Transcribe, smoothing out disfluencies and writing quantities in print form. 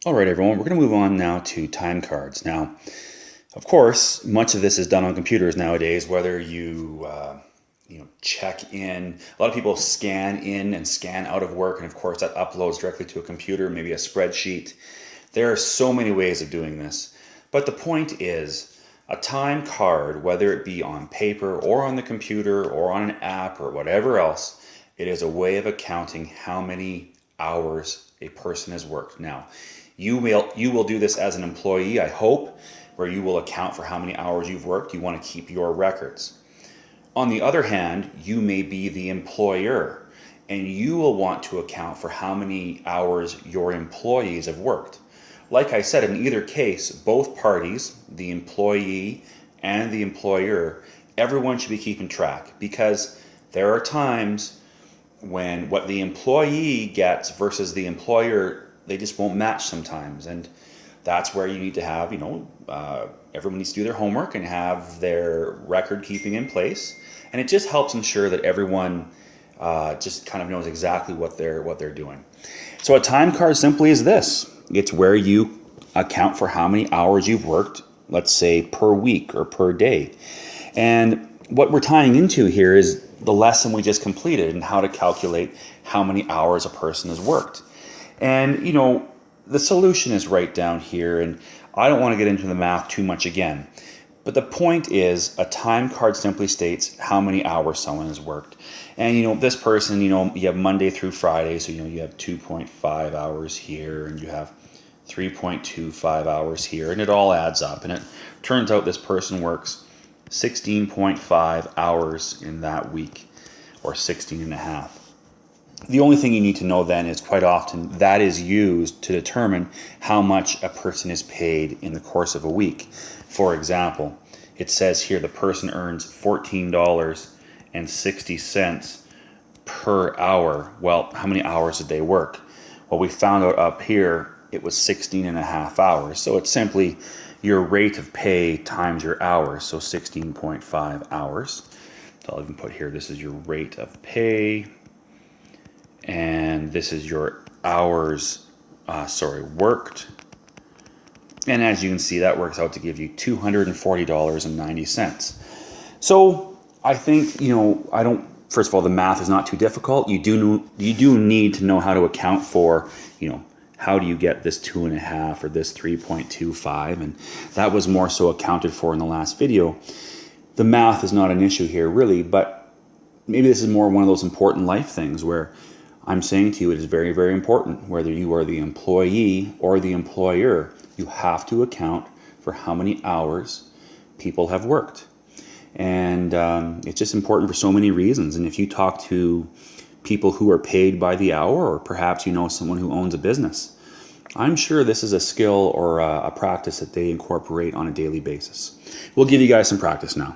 All right, everyone, we're going to move on now to time cards. Now, of course, much of this is done on computers nowadays, whether you check in. A lot of people scan in and scan out of work, and of course, that uploads directly to a computer, maybe a spreadsheet. There are so many ways of doing this. But the point is, a time card, whether it be on paper or on the computer or on an app or whatever else, it is a way of accounting how many hours a person has worked. Now, you will do this as an employee, I hope, where you will account for how many hours you've worked. You want to keep your records. On the other hand, you may be the employer and you will want to account for how many hours your employees have worked. Like I said, in either case, both parties, the employee and the employer, everyone should be keeping track, because there are times when what the employee gets versus the employer, they just won't match sometimes. And that's where you need to have, everyone needs to do their homework and have their record keeping in place. And it just helps ensure that everyone just kind of knows exactly what they're doing. So a time card simply is this. It's where you account for how many hours you've worked, let's say per week or per day. And what we're tying into here is the lesson we just completed and how to calculate how many hours a person has worked. And, the solution is right down here, and I don't want to get into the math too much again. But the point is, a time card simply states how many hours someone has worked. And, this person, you have Monday through Friday, so, you have 2.5 hours here, and you have 3.25 hours here, and it all adds up. And it turns out this person works 16.5 hours in that week, or 16 and a half. The only thing you need to know then is quite often that is used to determine how much a person is paid in the course of a week. For example, it says here the person earns $14.60 per hour. Well, how many hours did they work? Well, we found out up here it was 16 and a half hours. So it's simply your rate of pay times your hours. So 16.5 hours. So I'll even put here, this is your rate of pay. And this is your hours, worked. And as you can see, that works out to give you $240.90. So I think, first of all, the math is not too difficult. You do need to know how to account for, how do you get this 2.5 or this 3.25? And that was more so accounted for in the last video. The math is not an issue here really, but maybe this is more one of those important life things where I'm saying to you, it is very, very important, whether you are the employee or the employer, you have to account for how many hours people have worked. And it's just important for so many reasons. And if you talk to people who are paid by the hour, or perhaps someone who owns a business, I'm sure this is a skill or a practice that they incorporate on a daily basis. We'll give you guys some practice now.